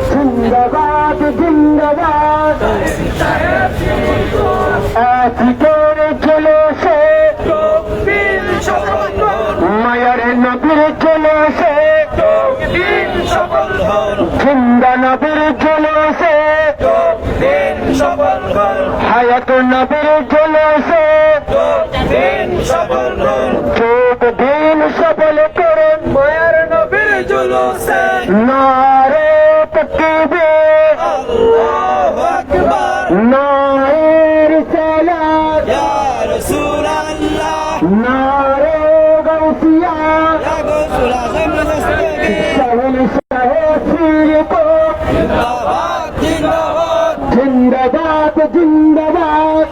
জিন্দাবাদ জিন্দাবাদ আজকের জলসে মায়ার নবীর জলসে জিন্দা নবীর জলসে হায়াত নবীর জলসে যোগ দিন সফল করুন মায়ার নবীর জলসে নারে তাকবীর আল্লাহু আকবার নারে রিসালাত ইয়া রাসূলুল্লাহ নারে গাউসিয়া ইয়া গাউসুল আযম শাহুল শাহীর কো জিন্দাবাদ জিন্দাবাদ জিন্দাবাদ জিন্দাবাদ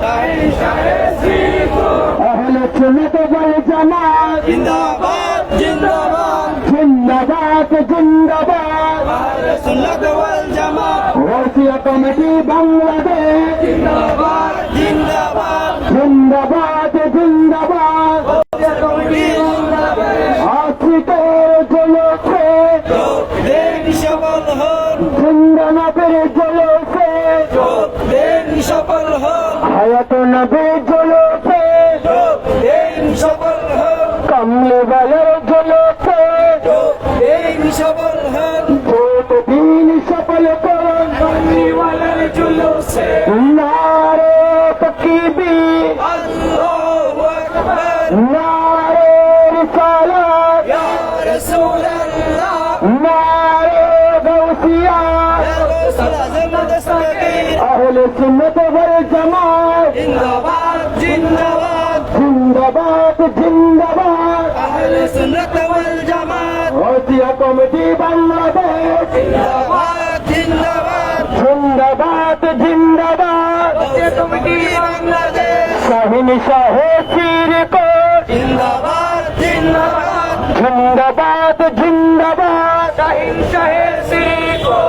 শাহীর কো আহলে সুন্নাত ওয়াল জামাত জিন্দাবাদ জিন্দাবাদ জিন্দাবাদ জিন্দাবাদ আহলে সুন্নাত ওয়াল জামাত ওয়াসিয়া কমিটি বাংলাদেশ জিন্দাবাদ জিন্দাবাদ জিন্দাবাদ জিন্দাবাদ ওয়াসিয়া কমিটি বাংলাদেশ আজকের জলসে দেন সফল হন জিন্দা নবীর জলসে দেন সফল হন হায়াত নবীর জলসে দেন সফল হন কমলে ওয়ালার জলসে দেন সফল হন দিন সফল করুন কমলে ওয়ালার জলসে নারে তাকবীর আল্লাহু আকবার নারে রিসালাত ইয়া রাসূলুল্লাহ নারে গাউসিয়া ইয়া গাউসুল আযম দস্তগীর আহলে সুন্নাত ওয়াল জামাত জিন্দাবাদ জিন্দাবাদ জিন্দাবাদ জিন্দাবাদ আহলে সুন্নাত ওয়াল জামাত ওয়াসিয়া কমিটি বাংলাদেশ জিন্দাবাদ জিন্দাবাদ জিন্দাবাদ জিন্দাবাদ ওয়াসিয়া কমিটি বাংলাদেশ শাহিন শাহীর কো জিন্দাবাদ জিন্দাবাদ জিন্দাবাদ জিন্দাবাদ শাহিন শাহীর কো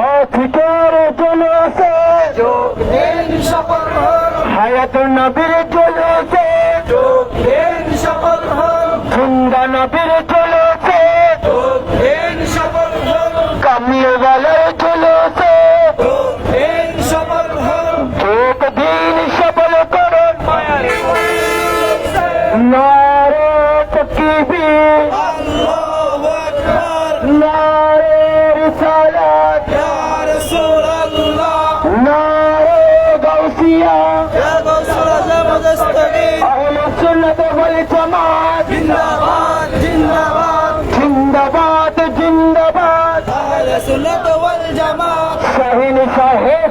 আজকের জলসে যোগ দিন সফল হন হায়াত নবীর জলসে যোগ দিন সফল হন জিন্দা নবীর জলসে যোগ দিন সফল হন কামলে ওয়ালার জলসে যোগ দিন সফল হন যোগ দিন সফল করুন মায়ার জলসে নারে তাকবীর আল্লাহু আকবার নারে রিসালাত ইয়া রাসূলুল্লাহ নারে গাউসিয়া ইয়া গাউসুল আযম দস্তগীর আহলে সুন্নাত ওয়াল জামাত জিন্দাবাদ জিন্দাবাদ জিন্দাবাদ জিন্দাবাদ আহলে সুন্নাত ওয়াল জামাত শাহিন শাহীর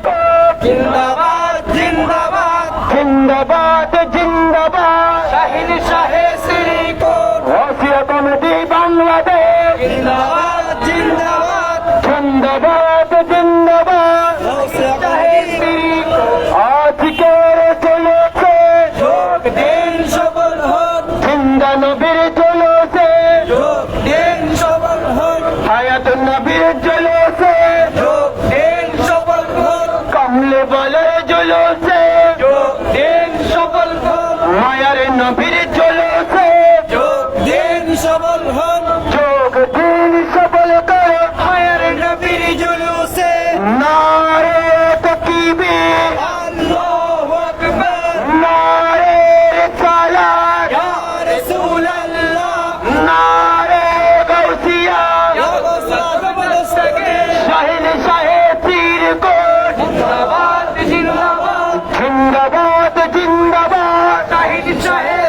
কো জিন্দাবাদ জিন্দাবাদ জিন্দাবাদ জিন্দাবাদ শাহিন শাহীর কো ওয়াসিয়া কমিটি বাংলাদেশ জিন্দাবাদ জিন্দাবাদ জিন্দাবাদ জিন্দাবাদ ওয়াসিয়া কমিটি আজকের জলসে যোগ দিন সফল হন জিন্দা নবীর জলসে যোগ দিন সফল হন হায়াত নবীর জলসে যোগ দিন সফল হন কমলে ওয়ালার জলসে যোগ দিন সফল হন মায়ার নবীর জলসে যোগ দিন সফল হন যোগ দিন সফল করুন মায়ার নবীর জলসে নারে তাকবীর আল্লাহু আকবার নারে রিসালাত ইয়া রাসূলুল্লাহ নারে গাউসিয়া ইয়া গাউসুল আযম দস্তগীর শাহিন শাহীর কো জিন্দাবাদ জিন্দাবাদ জিন্দাবাদ জিন্দাবাদ শাহিন শাহীর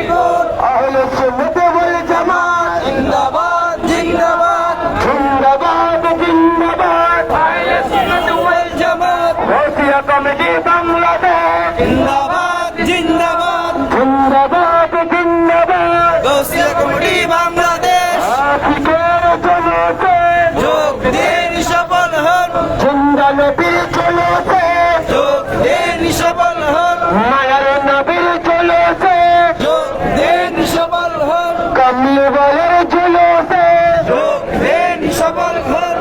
কো আহলে সুন্নাত ওয়াল জামাত জিন্দাবাদ জিন্দাবাদ জিন্দাবাদ জিন্দাবাদ আহলে সুন্নাত ওয়াল জামাত ওয়াসিয়া কমিটি বাংলাদেশ জিন্দাবাদ জিন্দাবাদ জিন্দাবাদ জিন্দাবাদ ওয়াসিয়া কমিটি বাংলাদেশ আজকের জলসে যোগ দিন সফল হন জিন্দা নবীর জলসে যোগ দিন সফল হন মায়ার নবীর জলসে যোগ দিন সফল হন কমলে ওয়ালার জলসে যোগ দিন সফল হন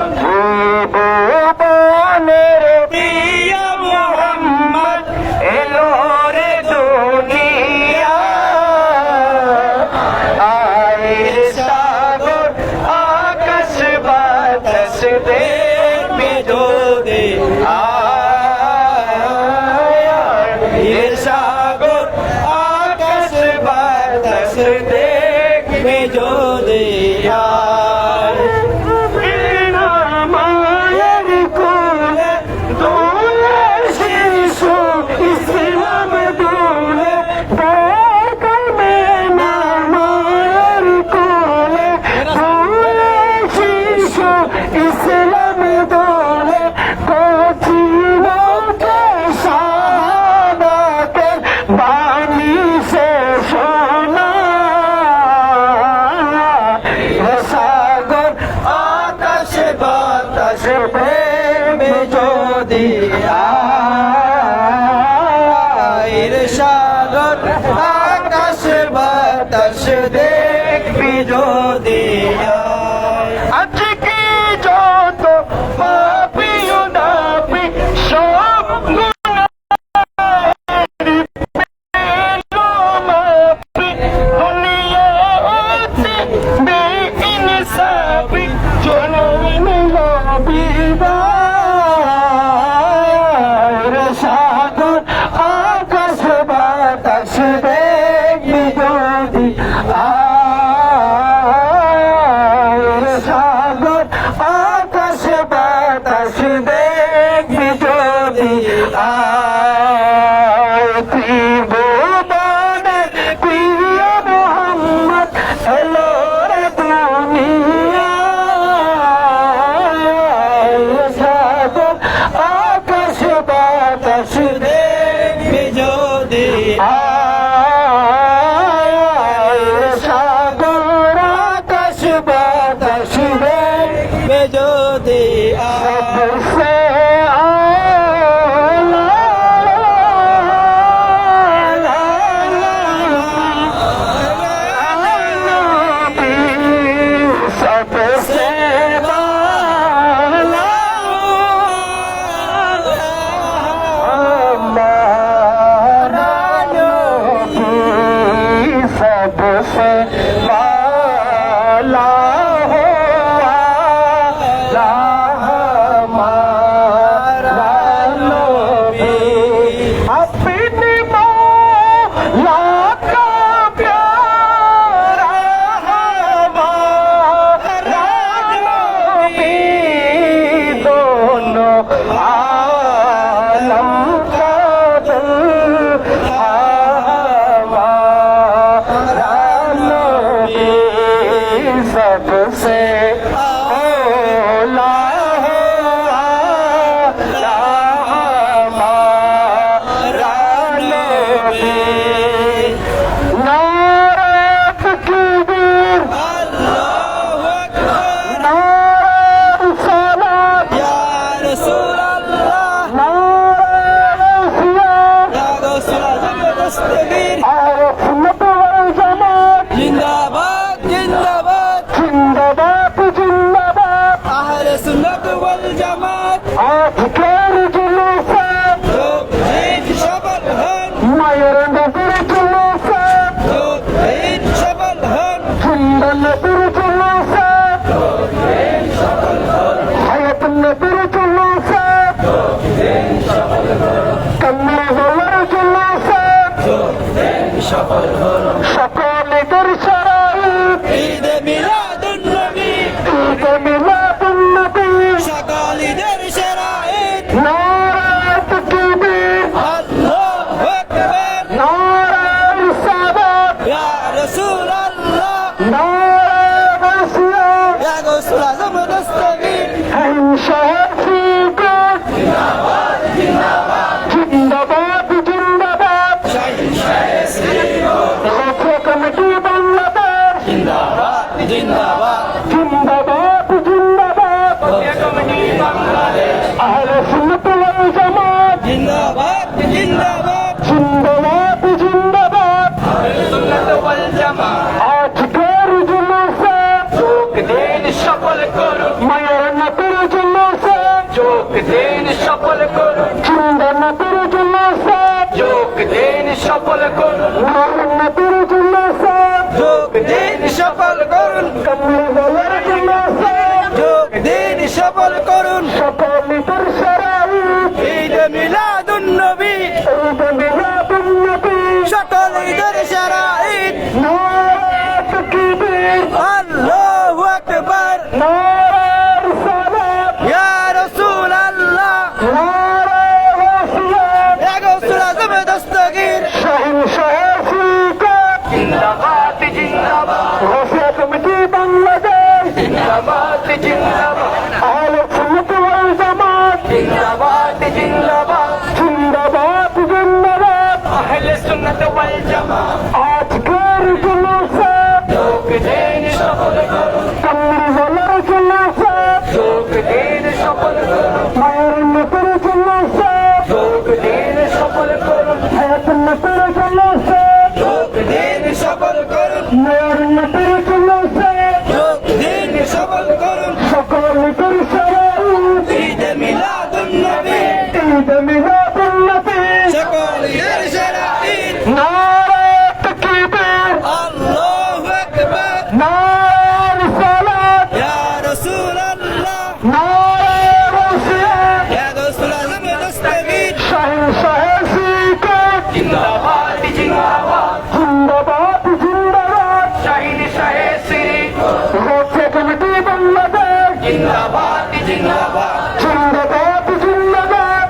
জীবনের প্রিয় মুহাম্মদ এলো রে দুনিয়া আয় দেখবে যদি মায়ের কোলে দোলে শিশু ইসলাম দোলে দেখবে না মায়ের কোলে দোলে শিশু ইসলাম দোলে কচি মুখে শাহাদাতের বাণী সে শোনা সাগর আকাশে বাতাসে প্রেমে যদি আয় সাগর আকাশে বাতাসে দেখবি যদি আজকে যত পাপি ও নাপি সব সাগর আকাশ বাতাস দেখবি যদি সাগর আকাশ বাতাস দেখবি যদি ত্রিভুবনের প্রিয় মোহাম্মদ এলো রে দুনিয়ায় সাগর আকাশ বাতাস দেখবি যদি সাগর আকাশ বাতাস দেখবি যদি সবসে सबसे वाला हो आला हमारा नबी अपनी मौला का प्यारा हमारा नबी दोनों आलम का सबसे ओला आला हमारा नबी नारे तकबीर अल्लाहु अकबर नारे सलात या रसूल अल्लाह नारे रसूल या रसूल दस्तगीर और सुन्नत वल जमात जिंदाबाद जिंदाबाद जिंदाबाद जिंदाबाद अहले सुन्नत वल जमात आजकेर जुलूसे लोग ईद शबल हन मायर नबीर जुलूसे लोग ईद शबल हन जिंदा नबीर जुलूसे लोग ईद शबल हन हयात नबीर जुलूसे लोग ईद शबल हन कमल वलर जुलूसे लोग ईद शबल हन সকল দর্শক ঈদ মিলাদুন নবী ঈদ মিলাদুন নবী সকল ঈদের সেরা ঈদ নারে তাকবীর আল্লাহু আকবার নারে রিসালাত ইয়া রাসূল আল্লাহ নারে রাসূল ইয়া গাউসুল আযম দস্তগীর হিমশাহর ফিকুর জিন্দাবাদ জিন্দাবাদ জিন্দাবাদ জিন্দাবাদ শাহিনশাহ শ্রীনগর কমিটি বাংলাদেশ জিন্দাবাদ জিন্দাবাদ জিন্দাবাদ জিন্দাবাদ কমিটি বাংলাদেশ আহলে সুন্নাত ওয়াল জামাত জিন্দাবাদ জিন্দাবাদ জিন্দাবাদ জিন্দাবাদ আহলে সুন্নাত ওয়াল জামাত আজকের জুলুসে যোগ দিন সফল করুন মায়ের নবীর জুলুসে যোগ দিন সফল করুন জিন্দা নবীর জুলুসে যোগ দিন সফল করুন মায়ের নবীর জুলুসে যোগ দিন সফল করুন কমল ওয়ালার জুলুসে যোগ দিন সফল করুন সকল দর্শক ঈদ মিলাদুন নবী ঈদ মিলাদুন নবী সকল ঈদের সেরা ঈদ নারে তাকবীর জিন্দাবাদ জিন্দাবাদ জিন্দাবাদ জিন্দাবাদ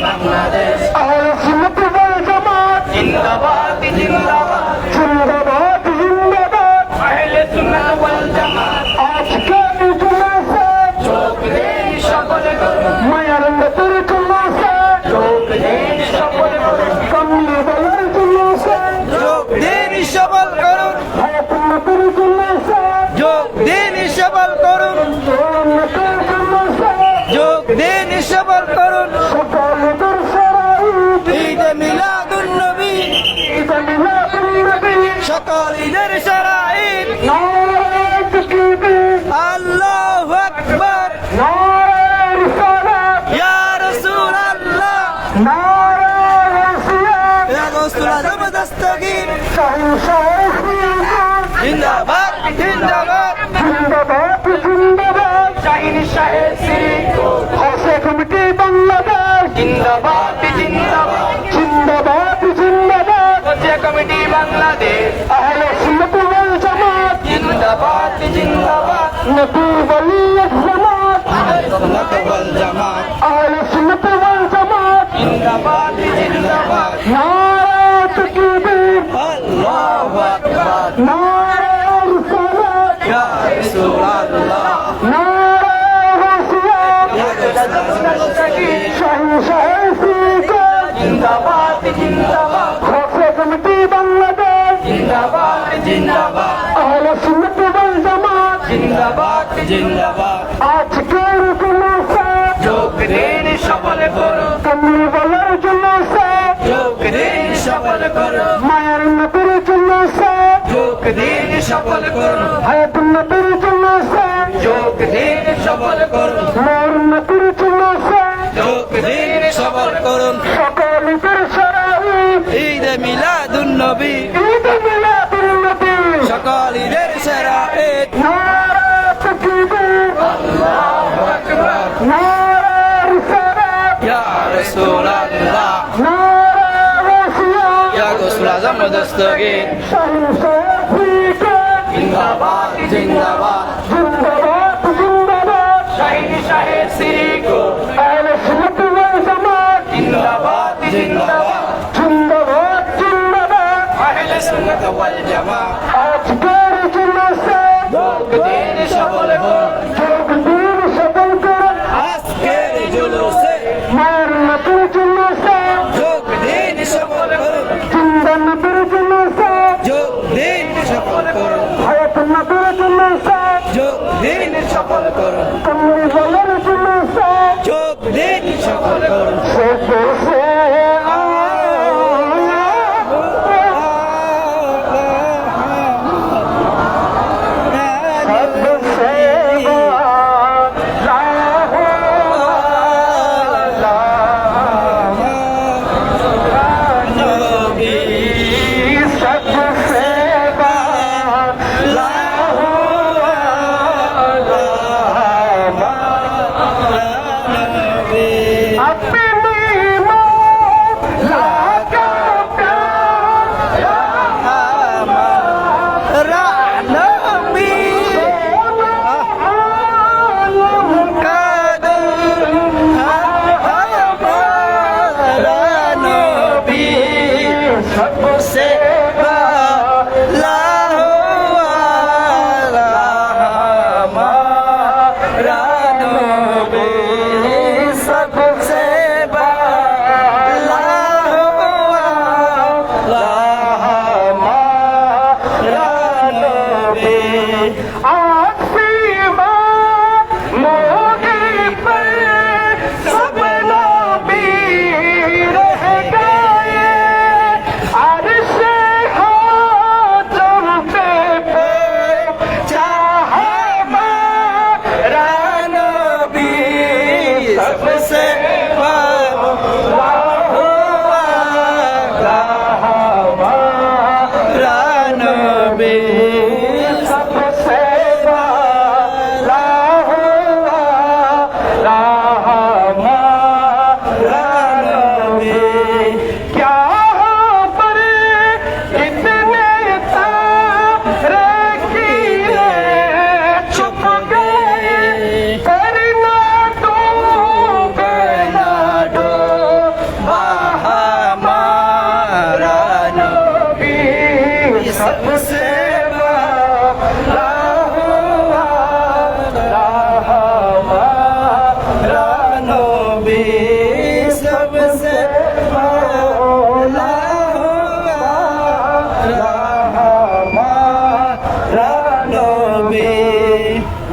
বাংলাদেশ আহলে সুন্নাত ওয়াল জামাত জিন্দাবাদ জিন্দাবাদ জিন্দাবাদ জিন্দাবাদ আহলে সুন্নাত ওয়াল জামাত আজকে জুলুসে যোগ দেন সকলে করুন মায়ার নবীর জুলুসে যোগ দেন সকলে করুন কমলি ওয়ালার জুলুসে যোগ দেন সবল করুন হায়াতুন নবীর জুলুসে যোগ দেন সবল করুন নবীর জুলুসে যোগ দেন সবল করুন সকলের শরীর ঈদ মিলাদুন নবী ঈদ মিলাদুন নবী সকল ঈদের সারা ঈদ নারায়ে তাকবীর আল্লাহু আকবার নারায়ে রিসালাত ইয়া রাসূলুল্লাহ নারায়ে সিয়াম ইয়া রাসূল আযম দস্তগীর শাহ জিন্দাবাদ জিন্দাবাদ জিন্দাবাদ জিন্দাবাদ শাহিন শাহে সিরিকো খাসা কমিটি বাংলাদেশ জিন্দাবাদ জিন্দাবাদ জিন্দাবাদ জিন্দাবাদ কোচিয়া কমিটি বাংলাদেশ আহলে সুন্নাত ওয়াল জামাত জিন্দাবাদ জিন্দাবাদ নবী ওয়ালি জামাত সুন্নাত ওয়াল জামাত আহলে সুন্নাত ওয়াল জামাত জিন্দাবাদ জিন্দাবাদ নারায়ে তাকবীর আল্লাহু আকবার নারায়ে রিসালাত ইয়া রাসূলুল্লাহ নারায়ে সিয়াম ইয়া রাসূল আযম দস্তগীর শাহ জিন্দাবাদ জিন্দাবাদ খাসা কমিটি বাংলাদেশ জিন্দাবাদ জিন্দাবাদ আহলে সুন্নাত ওয়াল জামাত জিন্দাবাদ জিন্দাবাদ আজকের জুলুসে যোগ দেন সকলে করুন কমলি ওয়ালার জুলুসে যোগ দেন সকলে করুন মায়ার নবীর জুলুসে যোগ দেন সকলে করুন হায়াতুন নবীর জুলুসে যোগ দেন সকলে করুন নূর নবীর জুলুসে যোগ দেন সবল করুন সকলের শরীর ঈদ মিলাদুন নবী ঈদ মিলাদুন নবী সকল ঈদের সেরা ঈদ নারায়ে তাকবীর আল্লাহু আকবার নারায়ে রিসালাত ইয়া রাসূলুল্লাহ নারায়ে সিয়াম ইয়া রাসূল আযম দস্তগীর শাহ জিন্দাবাদ জিন্দাবাদ জিন্দাবাদ জিন্দাবাদ শাহিন শাহে সিরিকো আহলে সুন্নাত ওয়াল জামাত জিন্দাবাদ জিন্দাবাদ জিন্দাবাদ জিন্দাবাদ আহলে সুন্নাত ওয়াল জামাত আজকের জুলুসে যোগ দেন সকলে করুন যোগ দিন সফল করুন আজকের জুলুসে মায়ের নবীর জুলুসে যোগ দেন সকলে করুন জিন্দা নবীর জুলুসে যোগ দেন সকলে করুন হায়াতুন নবীর জুলুসে যোগ দেন সকলে করুন কমলি ওয়ালার জুলুসে যোগ দেন সকলে করুন সবসে सबसे নবী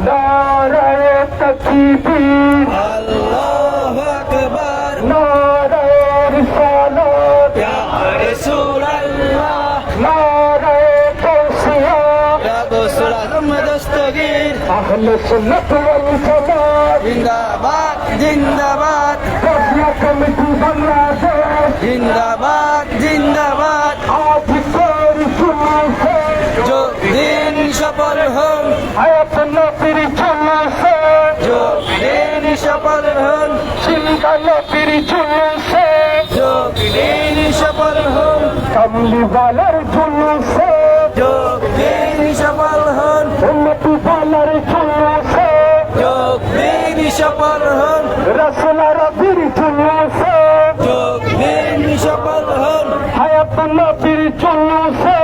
নারায়ে তাকবীর আল্লাহু আকবার নারায়ে রিসালাত ইয়া রাসূলুল্লাহ নারায়ে তাওসিয়া ইয়া গৌসুল আজম দস্তগীর আহলে সুন্নাত ওয়াল জামাত জিন্দাবাদ জিন্দাবাদ কাফিয়া কমিটি বাংলাদেশ জিন্দাবাদ জিন্দাবাদ আজ ফের শুনছে जो दिन सफल हम হায়াত নবীর চলছে जो दिन सफल हम সিলকা নবীর চলছে जो दिन सफल हम কমলি বালার চলছে जो दिन सफल हम উম্মতি বালার চলছে जो दिन सफल हम রাসূল রবির চলছে जो दिन सफल हम হায়াত নবীর চলছে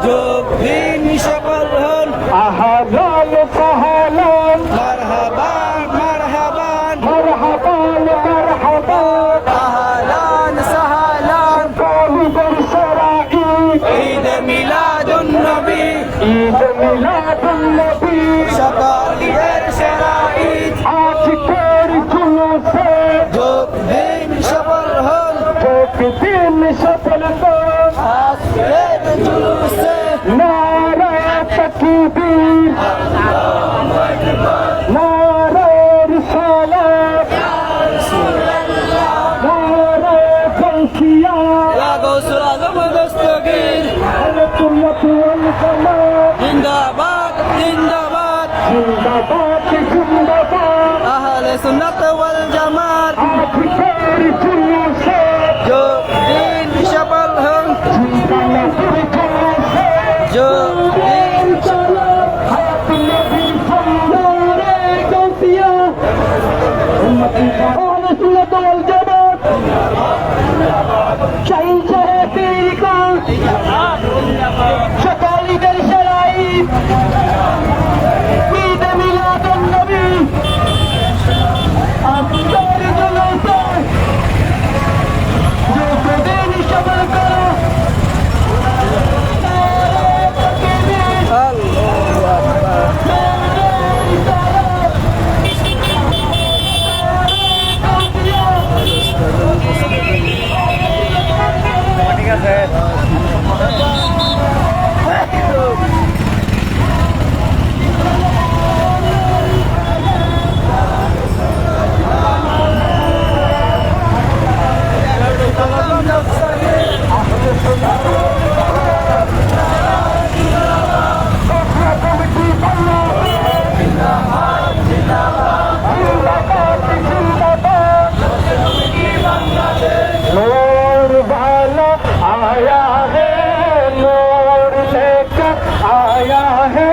जो दिन सफल हम আহালাল সাহালাল मरहबा मरहबा মারহাবান মারহাবান अहलान सहलान কালিদের সরাই ईद मिलाद النبي ঈদ মিলাদুন নবী शकालियर शराइत আজ ফের চলছে जो दिन सफल हम দিন সফলতা आखिरत जुलूस से নারায়ে তাকবীর নারায়ে রিসালাত নারায়ে তাওসিয়া या गौसुल आजम दस्तगीर আহলে সুন্নাত ওয়াল জামাত जिंदाबाद जिंदाबाद জিন্দাবাদ জিন্দাবাদ अहले सुन्नत वल जमात আজ ফের চলছে जो दिन सफल हम জিন্দা নবীর চলছে जो दिन হায়াত নবীর চলছে তাওসিয়া উম্মতি আহলে সুন্নাত ওয়াল জামাত চাইছে তরিকা সকালিদের শরাইত ঈদ মিলাদুন নবী আজকের জলসা যে দিন সফল করো নারায়ে তাকবীর अल्लाहु अकबर नूर वाला आया है नूर लेकर आया है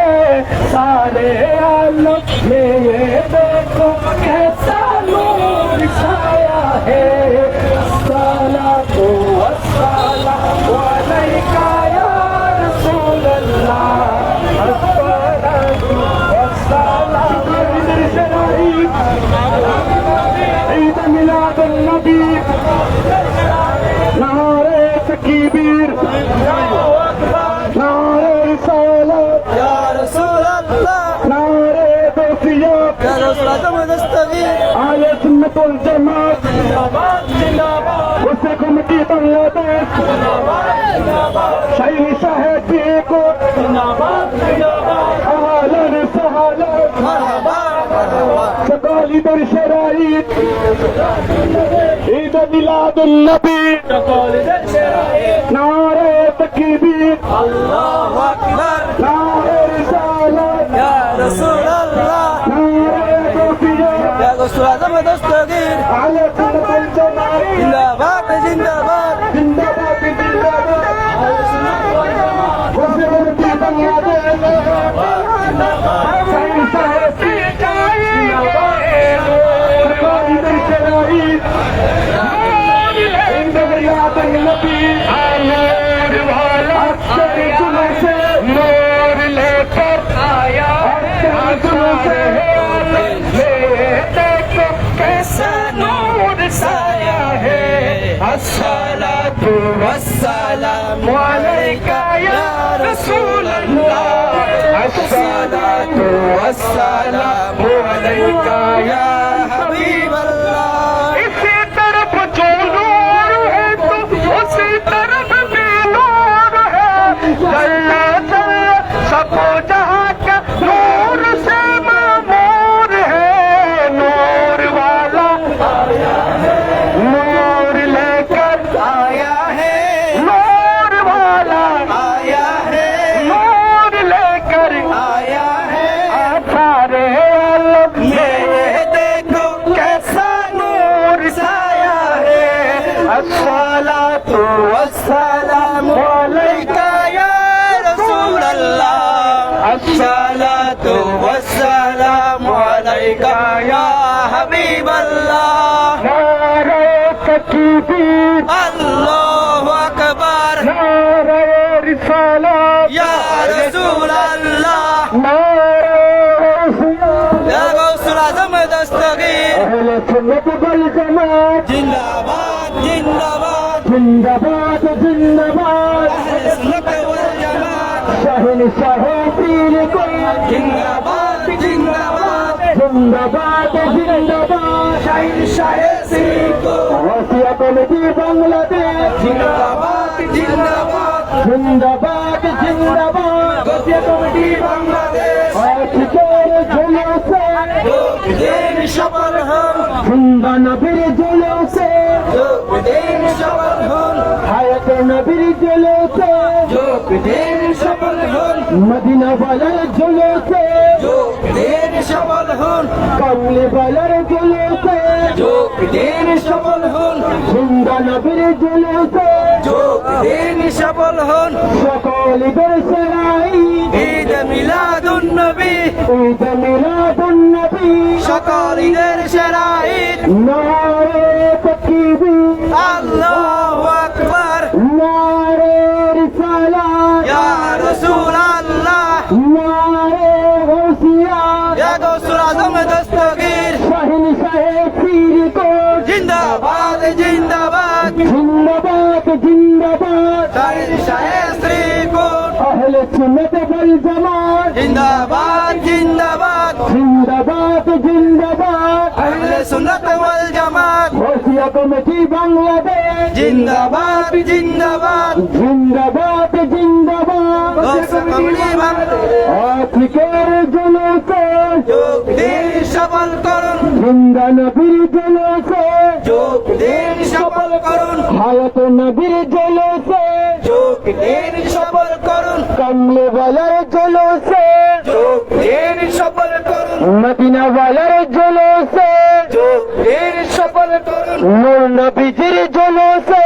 सारे आलम में ये देखो कैसा नूर छाया है सलातो वस्सलाम अलैका या रसूल अल्लाह अस्सलातु वस्सलाम ईद मिलादुन नबी नारे तकबीर नारे रिसालत या रसूल अल्लाह नारे तौसिया या गौसुल आजम दस्तगीर आले सुन्नत वल जमात जिंदाबाद जिंदाबाद उसे कमिटी बांग्लादेश शहीद साहेब को जिंदाबाद जिंदाबाद अहलन सहलन मरहबा मरहबा सकालिदर शराइत ईद मिलादुन नबी शकालिदर शराइत नारे तकबीर अल्लाहु अकबर नारे रिसालत या रसूल अल्लाह नारे तौसिया या गौसुल आजम दस्तगीर आले सुन्नत वल जमात जिंदाबाद जिंदाबाद जिंदाबाद जिंदाबाद उसे कमिटी बांग्लादेश शहीद साहेब सकालिदर शराइत ईद मिलादुन नबी नूर वाला अक्षर जुलूस नूर लेकर आया अक्षर जुलूस ले देखो कैसा नूर साया है अस्सलातु वस्सलाम अलैका या रसूल अल्लाह الصلاة والسلام عليك يا حبيب الله इसी तरफ जो नूर है तो उसी तरफ भी नूर है जल्ला जल्ला सबको जहाँ का नूर से मामूर है नूर वाला नूर लेकर आया है नूर वाला आया है नूर लेकर आया है सारे आलम ये देखो कैसा नूर साया है अस्सलातु वस्सलाम अलैका या रसूल अल्लाह अस्सलातु वस्सलाम अलैका या हबीब अल्लाह नारे तकबीर अल्लाहु अकबर नारे रिसालत या रसूल अल्लाह नारे या गौसुल आजम दस्तगीर अहले सुन्नत वल जमात जिंदाबाद जिंदाबाद जिंदाबाद जिंदाबाद अहले सुन्नत वल जमात शहंशाह पीर को जिंदाबाद जिंदाबाद जिंदाबाद जिंदाबाद शहंशाह सिंह को वसिया कमेटी बांग्लादेश जिंदाबाद जिंदाबाद जिंदाबाद जिंदाबाद गौसिया कमेटी बांग्लादेश आज के जुलूसे दिन सफल हम जिंदा नबीर जुलूसे दिन सफल हम हायत नबीर जुलूसे दिन सफल हम मदीना वालार जुलूसे दिन सफल हम कमले वालार जुलूसे दिन सफल हम जिंदा नबीर जुलूसे दिन सफल हम সকল দর্শনাই ঈদ মিলাদুন নবী ঈদ মিলাদুন নবী সকল ঈদের সেরা ঈদ নারে তাকবীর আল্লাহু আকবার নারে রিসালাত ইয়া রাসূল আল্লাহ নারে গাউসিয়া ইয়া গৌসুল আজম দস্তগীর শহনशाह পীর को জিন্দাবাদ জিন্দাবাদ जिंदाबाद जिंदाबाद শহনशाह শ্রী কোট अहले सुन्नत वल जमात जिंदाबाद जिंदाबाद जिंदाबाद जिंदाबाद अहले सुन्नत वल जमात वसिया कमेटी बांग्लादेश जिंदाबाद जिंदाबाद जिंदाबाद जिंदाबाद गौसिया कमेटी बांग्लादेश আজকের জুলুসে দিন সফল করুন জিন্দা নবীর জুলুসে দিন সফল করুন হায়াত নবীর জুলুসে দিন সফল করুন কমলে ওয়ালার জুলুসে দিন সফল করুন মদিনা ওয়ালার জুলুসে দিন সফল করুন নূর নবীজির জুলুসে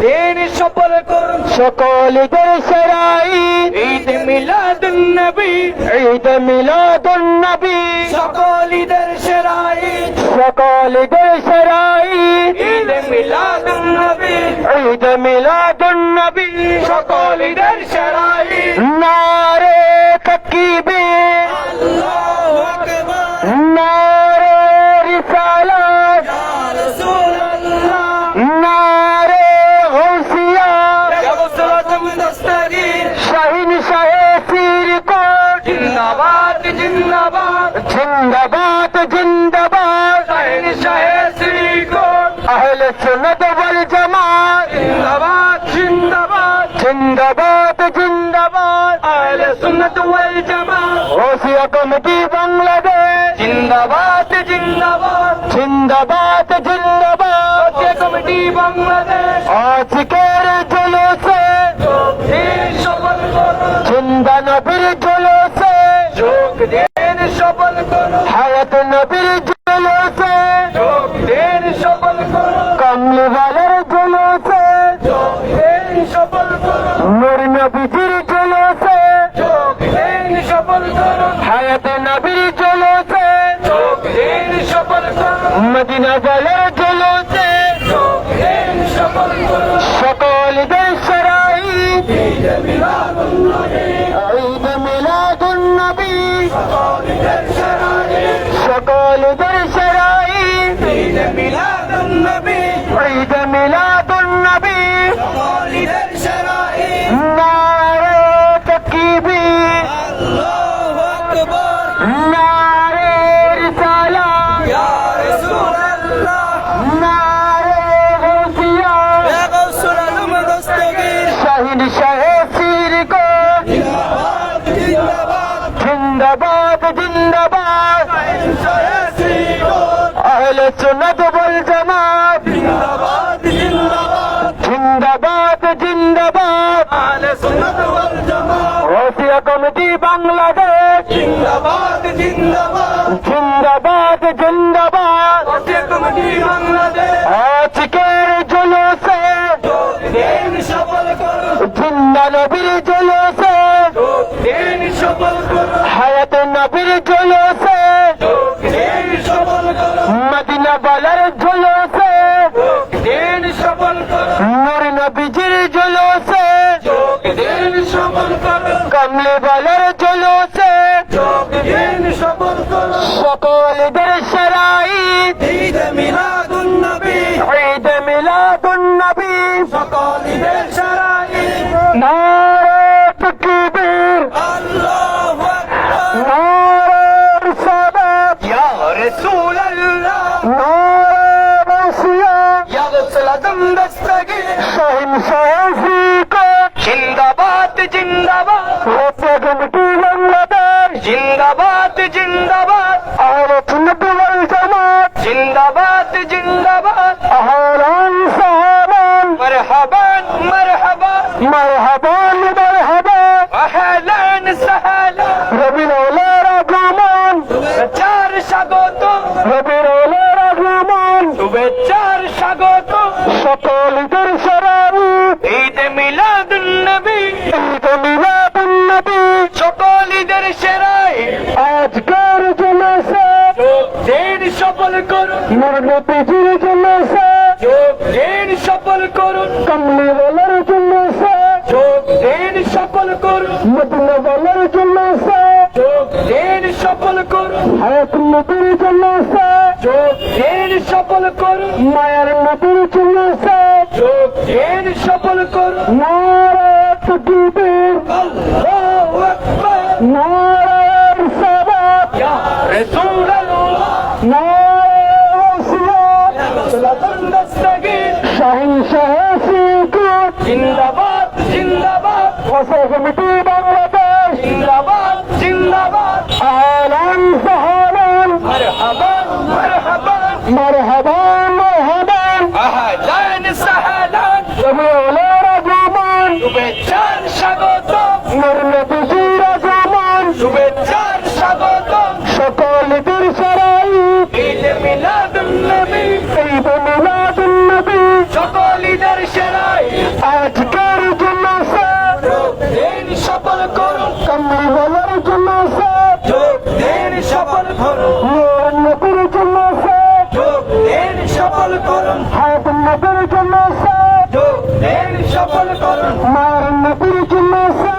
দিন সফল করুন সকলদের সেরাই ঈদ মিলাদুন নবী ঈদ মিলাদুন নবী সকল ঈদের সেরা ঈদ সকলদের সেরাই ঈদ মিলাদুন নবী ঈদ মিলাদুন নবী সকল ঈদের সেরা ঈদ নারে তাকবীর আল্লাহু আকবার নারে রিসালাত ইয়া রাসূল আল্লাহ নারে গাউসিয়া ইয়া গৌসুল আজম দস্তগীর শহনशाह পীর को জিন্দাবাদ জিন্দাবাদ जिंदाबाद जिंदाबाद শহনशाহ শ্রী কোট अहले सुन्नत वल जमात जिंदाबाद जिंदाबाद जिंदाबाद जिंदाबाद अहले सुन्नत वल जमात वसिया कमेटी बांग्लादेश जिंदाबाद जिंदाबाद जिंदाबाद जिंदाबाद गौसिया कमेटी बांग्लादेश আজকের জুলুসে দিন সফল করুন জিন্দা নবীর জুলুসে দিন সফল করুন হায়াত নবীর জুলুসে দিন সফল করুন কমলে ওয়ালার জুলুসে দিন সফল করুন নূর নবীজির জুলুসে দিন সফল করুন হায়াত নবীর জুলুসে দিন সফল করুন মদিনা ওয়ালার জুলুসে দিন সফল করুন সকলদের সেরাই ঈদ মিলাদুন নবী ঈদ মিলাদুন নবী সকল ঈদের সেরা ঈদ সকলদের সেরাই ঈদ মিলাদুন নবী ঈদ মিলাদুন নবী সকল ঈদের সেরা ঈদ নারে তাকবীর আল্লাহু নারে রিসালাত ইয়া রাসূলুল্লাহ নারে গাউসিয়া ইয়া গাউসুল আলম দস্তগীর শাহিন শাহে সিরকো জিন্দাবাদ জিন্দাবাদ জিন্দাবাদ শাহে সিরকত আহলে সুন্নাত ওয়াল জামাত জিন্দাবাদ জিন্দাবাদ জিন্দাবাদ আহলে সুন্নাত ওয়াল জামাত গাউসিয়া কমিটি বাংলাদেশ জিন্দাবাদ জিন্দাবাদ জিন্দাবাদ গাউসিয়া কমিটি বাংলাদেশ আজকের জুলুসে দিন সফল করুন জিন্দা নবীর জুলুসে দিন সফল করুন হায়াত নবীর জুলুসে দিন সফল করুন মদিনা বালার জুলুসে দিন সফল করুন নূর নবীজির জুলুসে দিন সফল করুন কমলে বালার জুলুসে দিন সফল করুন সকলদের শরাঈত ঈদ মিলাদুন নবী ঈদ মিলাদুন নবী সকল ঈদের শরাঈত নারে তাকবীর আল্লাহু আকবার নারে রিসালাত ইয়া রাসূলুল্লাহ নারে গাউসিয়া ইয়া গাউসুল আজম দস্তগীর শাহিন শাহে সিরকত জিন্দাবাদ জিন্দাবাদ গাউসিয়া কমিটি বাংলাদেশ জিন্দাবাদ জিন্দাবাদ আহলে সুন্নাত ওয়াল জামাত জিন্দাবাদ জিন্দাবাদ আহলান সাহলান মারহাবান মারহাবান মারহাবান মারহাবান আহলান সাহলান রবিউল আউয়ালের আগমন শুভেচ্ছার স্বাগত রবিউল আউয়ালের আগমন শুভেচ্ছার স্বাগত সকলদের শরাঈত ঈদ মিলাদুন নবী ঈদ মিলাদুন নবী সকল ঈদের সেরাই আজকের জুলুসে দিন সফল করুন নূর নবীজির জুলুসে দিন সফল করুন কমলে বালার জুলুসে দিন সফল করুন মদিনা বালার জুলুসে দিন সফল করুন হায়াত নবীর জুলুসে দিন সফল করুন মায়ার নবীর জুলুসে দিন সফল করুন নারে তাকবীর আল্লাহু আকবার নারে রিসালাত ইয়া রাসূলুল্লাহ নারে গাউসিয়া সালাতুন দস্তগীর শাহিন শাহে সিরকত জিন্দাবাদ জিন্দাবাদ গাউসিয়া কমিটি বাংলাদেশ জিন্দাবাদ জিন্দাবাদ আহলান সাহলান মারহাবান মারহাবান মারহাবান মারহাবান আহলান সাহলান রবিউলের আগমন শুভেচ্ছার স্বাগত নূর নবীজির আগমন শুভেচ্ছার স্বাগত সকলদের শরাঈত ঈদ মিলাদুন নবী ঈদ মিলাদুন নবী সকল ঈদের সেরাই আজকের জুলুসে দিন সফল করুন কমলে বালার জুলুসে দিন সফল করুন নূর নবীর জুলুসে দিন সফল করুন হায়াত নবীর জুলুসে দিন সফল করুন মায়ার নবীর জুলুসে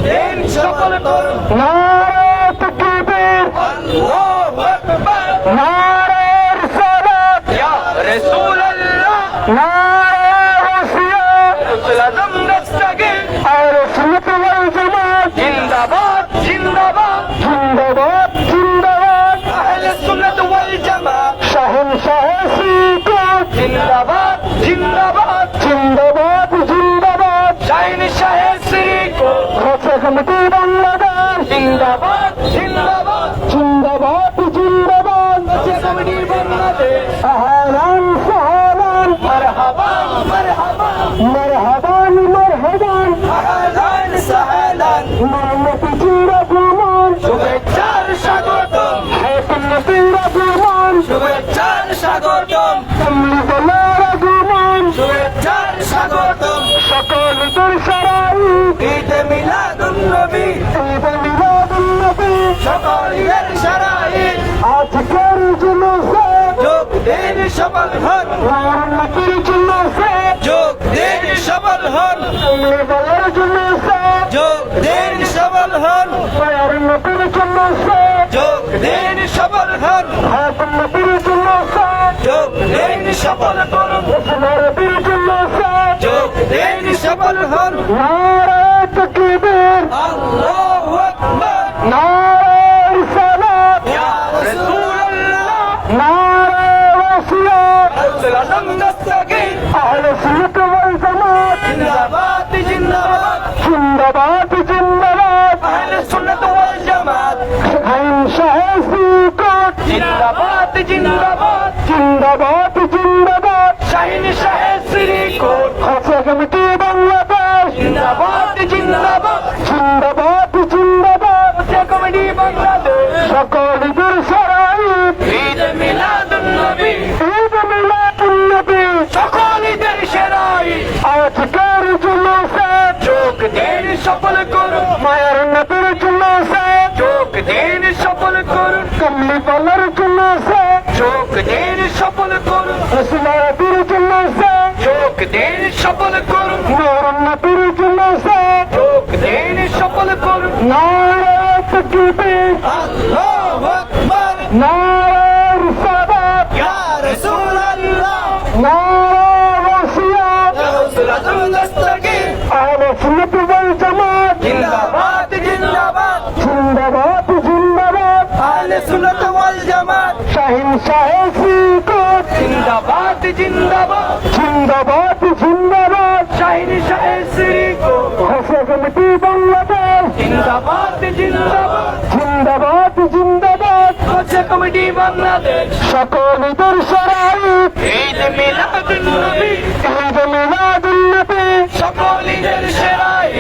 দিন সফল করুন নারে তাকবীর আল্লাহু আকবার নারে রিসালাত ইয়া রাসূলুল্লাহ নারে গাউসিয়া গাউসুল আজম দস্তগীর আহলে সুন্নাত ওয়াল জামাত জিন্দাবাদ জিন্দাবাদ জিন্দাবাদ জিন্দাবাদ আহলে সুন্নাত ওয়াল জামাত শাহিন শাহে সিরকত জিন্দাবাদ জিন্দাবাদ জিন্দাবাদ জিন্দাবাদ শাহিন শাহে সিরকত গাউসিয়া কমিটি বাংলাদেশ জিন্দাবাদ জিন্দাবাদ জিন্দাবাদ জিন্দাবাদ গাউসিয়া কমিটি বাংলাদেশ আহলান সাহলান মারহাবান মারহাবান মারহাবান মারহাবান আহলান সাহলান নূর নবীজির আগমন শুভেচ্ছার স্বাগতম হায়াত নবীর আগমন শুভেচ্ছার স্বাগতম কমলে বালার আগমন শুভেচ্ছার স্বাগতম সকলদের শরাঈত ঈদ মিলাদুন নবী ঈদ মিলাদুন নবী সকল ঈদের শরাঈত আজকের জুলুসে যোগ দিন সফল হন নূর নবীর জুলুসে যোগ দিন সফল হন কমলে বালার জুলুসে যোগ দিন সফল হন মায়ার নবীর জুলুসে যোগ দিন সফল হন হায়াত নবীর জুলুসে যোগ দিন সফল করুন ওসমান নবীর জুলুসে যোগ দিন সফল হন নারে তাকবীর আল্লাহু আকবার নারে রিসালাত গৌসুল আজম দস্তগীর আহলে সুন্নাত ওয়াল জামাত জিন্দাবাদ জিন্দাবাদ জিন্দাবাদ জিন্দাবাদ আহলে সুন্নাত ওয়াল জামাত শাহ সুকোট জিন্দাবাদ জিন্দাবাদ জিন্দাবাদ জিন্দাবাদ শাহিন শাহে শ্রীকোট খালসা কমিটি বাংলাদেশ জিন্দাবাদ জিন্দাবাদ জিন্দাবাদ জিন্দাবাদ খালসা কমিটি বাংলাদেশ সকল ঈদের শরাইত ঈদ মিলাদুন নবী ঈদ মিলাদুন নবী সকল ঈদের সেরাই আজকের জুলুসে যোগ দিন সফল করুন মায়ের নবীর জুলুসে যোগ দিন সফল করুন কমলি পালার জুলুসে যোগ দিন সফল করুন রসুলের নবীর জুলুসে যোগ দিন সফল করুন নূর নবীর জুলুসে যোগ দিন সফল করুন নারে তাকবীর আল্লাহু আকবার নারে রিসালাত ইয়া রাসূলুল্লাহ নারে ওসিয়াত ইয়া গৌসুল আজম দস্তগীর আহলে সুন্নাত ওয়াল জামাত জিন্দাবাদ জিন্দাবাদ জিন্দাবাদ জিন্দাবাদ আহলে সুন্নাত ওয়াল জামাত শাহিন শাহ সুকোট জিন্দাবাদ জিন্দাবাদ জিন্দাবাদ জিন্দাবাদ শাহিন শাহে শ্রীকোট খালসা কমিটি বাংলাদেশ জিন্দাবাদ জিন্দাবাদ জিন্দাবাদ জিন্দাবাদ খালসা কমিটি বাংলাদেশ সকল ঈদের শরাইত ঈদ মিলাদুন নবী ঈদ মিলাদুন নবী সকল ঈদের সেরাই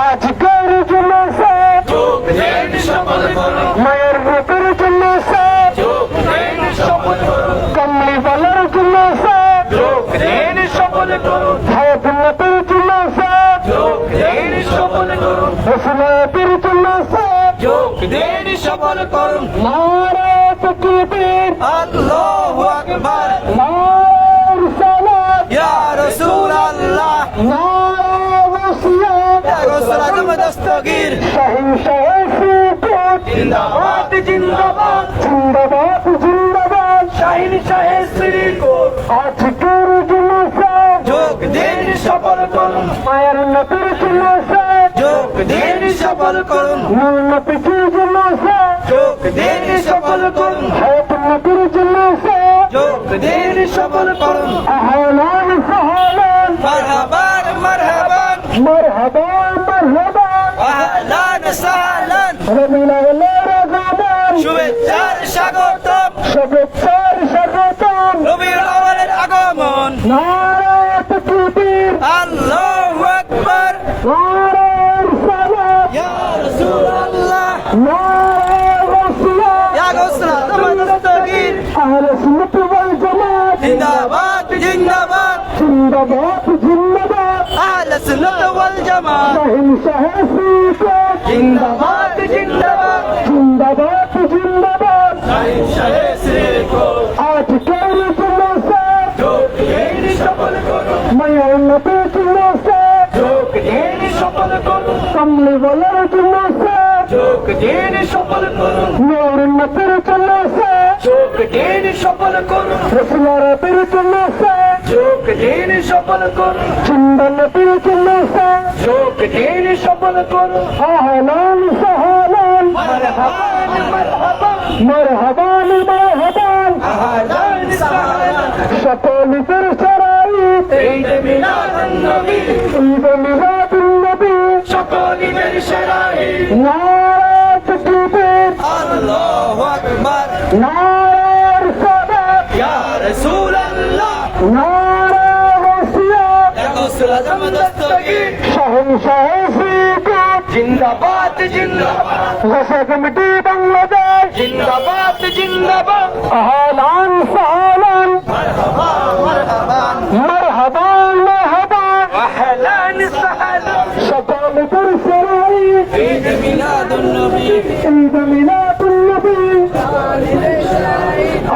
আজকের জুলুসে যোগ দিন সফল করুন মায়ের নবীর জুলুসে যোগ দিন সফল করুন কমলি পালার জুলুসে যোগ দিন সফল করুন হায়াত নবীর জুলুসে যোগ দিন সফল করুন রসুলের নবীর জুলুসে যোগ দিন সফল করুন নারে তাকবীর আল্লাহু আকবার নারে রিসালাত ইয়া রাসূলুল্লাহ নারে ওসিয়াত ইয়া গৌসুল আজম দস্তগীর শাহিন শাহ সুকোট জিন্দাবাদ জিন্দাবাদ জিন্দাবাদ জিন্দাবাদ শাহিন শাহে শ্রীকোট আজকের জুলুসে যোগ দিন সফল করুন মায়ের নবীর জুলুসে যোগ দিন সফল করুন নূর নবীর জুলুসে যোগ দিন সফল করুন হায়াত নবীর জুলুসে যোগ দিন সফল করুন আহলান সাহলান মারহাবান মারহাবান মারহাবান মারহাবান আহলান সাহলান রবিউল আউয়ালের আগমন শুভেচ্ছার স্বাগতম শুভেচ্ছার স্বাগতম রবিউল আউয়ালের আগমন নারে তাকবীর আল্লাহু আকবার নারে রিসালাত ইয়া রাসূলুল্লাহ নারে ওসিয়াত ইয়া গৌসুল আজম দস্তগীর আহলে সুন্নাত ওয়াল জামাত জিন্দাবাদ জিন্দাবাদ জিন্দাবাদ জিন্দাবাদ আহলে সুন্নাত ওয়াল জামাত শাহিন শাহ সুকোট জিন্দাবাদ জিন্দাবাদ জিন্দাবাদ জিন্দাবাদ শাহিন শাহে শ্রীকোট আজকের জুলুসে যোগ দিন সফল করুন মায়ের নবীর জুলুসে যোগ দিন সফল করুন কমলি পালার জুলুসে যোগ দিন সফল করুন নূর নবীর জুলুসে যোগ দিন সফল করুন রসুলের নবীর জুলুসে যোগ দিন সফল করুন জিন্দা নবীর জুলুসে যোগ দিন সফল করুন আহলান সাহলান মারহাবান মারহাবান মারহাবান মারহাবান আহলান সাহলান সকল ঈদের শরাইত ঈদ মিলাদুন নবী ঈদ মিলাদুন নবী সকল ঈদের সেরাই নারে তাকবীর আল্লাহু আকবার নারে রিসালাত ইয়া রাসূলুল্লাহ নারে ওসিয়াত ইয়া গৌসুল আজম দস্তগীর শাহিন শাহ সুকোট জিন্দাবাদ জিন্দাবাদ খালসা কমিটি বাংলাদেশ জিন্দাবাদ জিন্দাবাদ আহলান সাহলান মারহাবান মারহাবান মারহাবান আহলান সাহলান সকল ঈদের শরাইত ঈদ মিলাদুন নবী ঈদ মিলাদুন নবী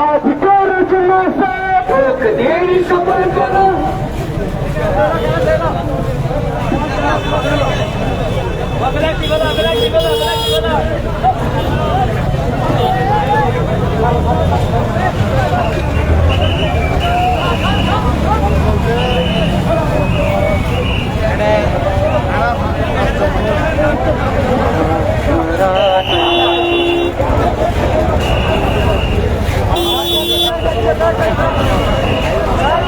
আজকের জুলুসে যোগ দিন সফল করুন Thank you.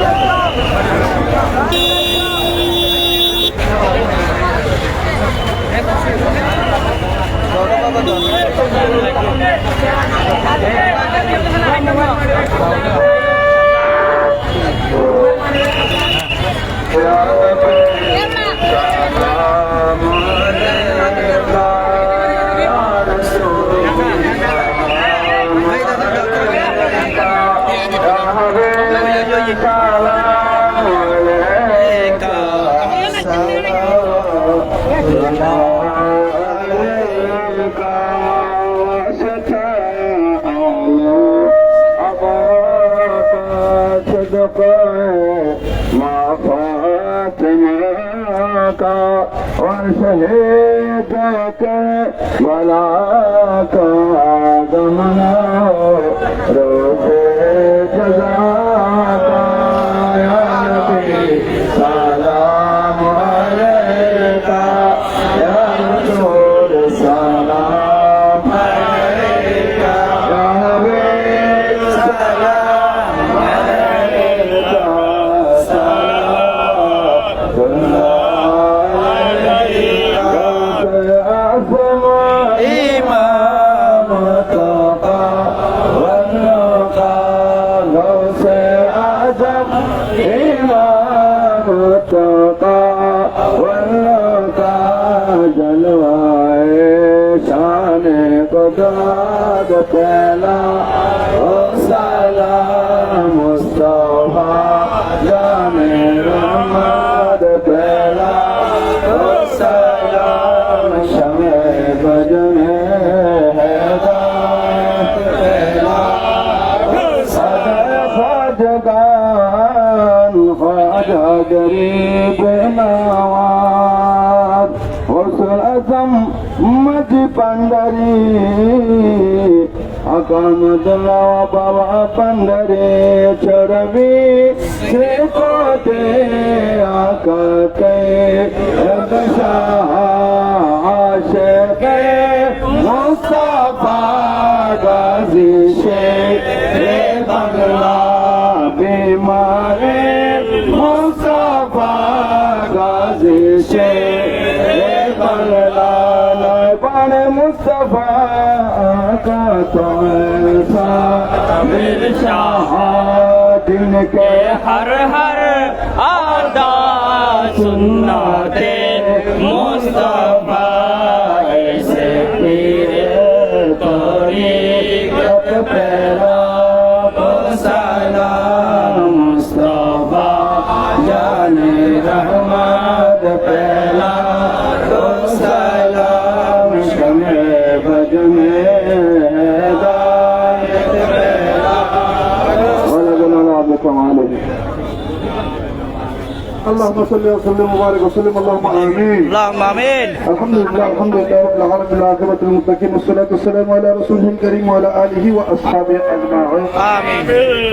وشهيدك ولاك دمنا روح جزاك يا نبي سلام عليك يا رسول سلام عليك يا نبي سلام عليك पहला सलाम मुस्तफा जाने रहमत पहला सलाम शमे बजने हैदात पहला सदा जगान ख्वाजा गरीब नवाज हुस्न अज़म मज पंडरी अकामदुल्ला बाबा पंडरे चरवी से कोते आका के शाह आशिक़ मुस्तफा गाज़ी शेख बंगला बीमारे मुस्तफा गाज़ी शेख बंगला बन मुस्तफा का तोसा मिल शाह दिन के हर हर आदा सुन्नते मुस्तफा ऐसे पीर तरीक़त पैरा सलाम मुस्तफा जाने रहमत पहला सलाम शमे बजने اللهم صل وسلم وبارك وسلم اللهم امين اللهم امين. الحمد لله رب العالمين العاقبة للمتقين والصلاة والسلام على رسوله الكريم وعلى آله وأصحابه أجمعين آمين.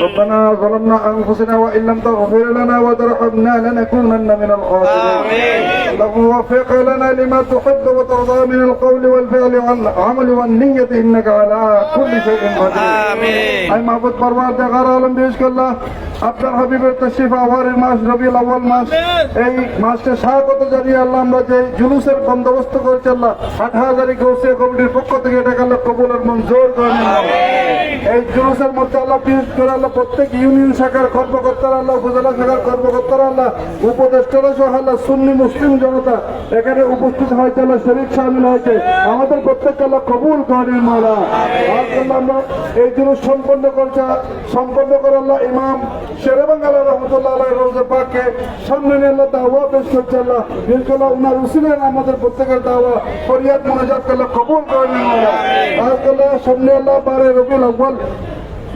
ربنا ظلمنا أنفسنا وإن لم تغفر لنا وترحمنا لنكونن من الخاسرين آمين. اللهم وفق لنا لما تحب وترضى من القول والفعل والعمل والنية إنك على كل شيء قدير آمين. أي معبود পরওয়ারদিগার আলম বিশাল্লাহ আপনার হাবিবের তাশরীফ আওয়ারের মাস রবিউল আউয়াল মাস এই মাসকে স্বাগত জানিয়ে আল্লাহ আমরা যে জুলুসের বন্দোবস্ত করেছি আল্লাহ 80,000 গৌসিয়া কমিটির পক্ষ থেকে এটাকে আল্লাহ কবুল আর মঞ্জুর করে নিন। এই জুলুসের মধ্যে আল্লাহ বিশেষ করে আল্লাহ প্রত্যেক ইউনিয়ন শাখার কর্মকর্তারা আল্লাহ উপজেলা শাখার কর্মকর্তারা আল্লাহ উপদেষ্টারা সহ আল্লাহ সুন্নি মুসলিম জনতা এখানে উপস্থিত হয়েছে আল্লাহ শরীক শামিল হয়েছে আমাদের প্রত্যেককে আল্লাহ কবুল করেন মাওলা। আল্লাহ আমরা এই জুলুস সম্পন্ন করে আল্লাহ ইমাম শেরেবাঙ্গালা রহমতুল্লাহ আলাইহি রওজা পাককে সামনে নিয়ে আল্লাহ দাওয়া পেশ করছে আল্লাহ ইনশাআল্লাহ উনার উসিলায় আমাদের প্রত্যেকের দাওয়া ফরিয়াদ মুনাজাত আল্লাহ কবুল করেন মাওলা। আল্লাহ সামনে আল্লাহ 12 রবিউল আউয়াল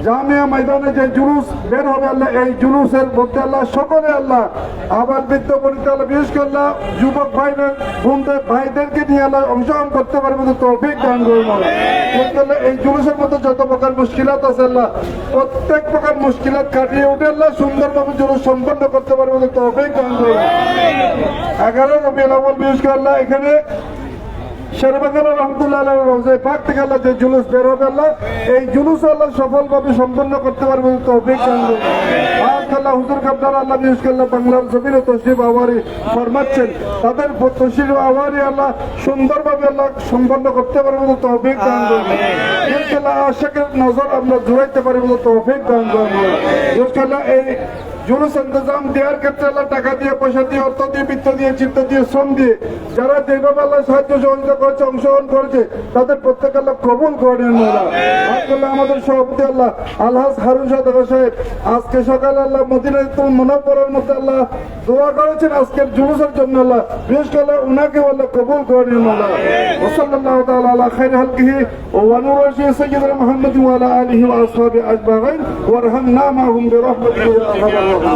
জামিয়া ময়দানে যে জুলুস বের হবে আল্লাহ এই জুলুসের মধ্যে আল্লাহ সকলে আল্লাহ আবার বৃদ্ধ বনিতা আল্লাহ বিশেষ করে আল্লাহ যুবক ভাইদের বোনদের ভাইদেরকে নিয়ে আল্লাহ অংশগ্রহণ করতে পারবে মতো তৌফিক দান করুন আল্লাহ। এই জুলুসের মধ্যে যত প্রকার মুশকিলাত আছে আল্লাহ প্রত্যেক প্রকার মুশকিলাত কাটিয়ে উঠে আল্লাহ সুন্দরভাবে জুলুস সম্পন্ন করতে পারবে মতো তৌফিক দান করুন। 11 রবিউল আউয়াল বিশেষ করে আল্লাহ এখানে শেরবাগান রহমতুল্লাহ রোজে পাক থেকে আল্লাহ যে জুলুস বের হবে আল্লাহ এই জুলুস আল্লাহ সফলভাবে সম্পন্ন করতে পারবে তৌফিক দান করুন। আজ আল্লাহ হুজুর কাবদার আল্লাহ বিশেষ করে বাংলার জমিনে তশরিফ আওয়ারি ফরমাচ্ছেন তাদের তশরিফ আওয়ারি আল্লাহ সুন্দরভাবে আল্লাহ সম্পন্ন করতে পারবে তৌফিক দান করুন। ইনশাআল্লাহ আশাকের নজর আমরা জুড়াইতে পারবো তৌফিক দান করুন। ইনশাআল্লাহ এই জুলুস ইন্তজাম দেওয়ার ক্ষেত্রে আল্লাহ টাকা দিয়ে পয়সা দিয়ে অর্থ দিয়ে বৃত্ত দিয়ে চিত্ত দিয়ে শ্রম দিয়ে যারা যেভাবে আল্লাহ সাহায্য সহযোগিতা করেছে অংশগ্রহণ করেছে তাদের প্রত্যেক আল্লাহ কবুল করেন আল্লাহ। আজকাল আমাদের সভাপতি আল্লাহ আলহাজ হারুন সাহেব সাহেব আজকে সকালে আল্লাহ মদিনাতুল মুনাওয়ারার মধ্যে আল্লাহ দোয়া করেছেন আজকের জুলুসের জন্য আল্লাহ বিশেষ করে উনাকে আল্লাহ কবুল করেন আল্লাহ। ওয়াসাল্লাল্লাহু তাআলা আলা খাইরি হালকিহি ওয়া নূরি সাইয়্যিদিনা মুহাম্মাদিন ওয়া আলা আলিহি ওয়া আসহাবিহি আজমাইন ওয়ারহামনা মাহুম বিরহমাতিকা ইয়া আরহামার রাহিমিন।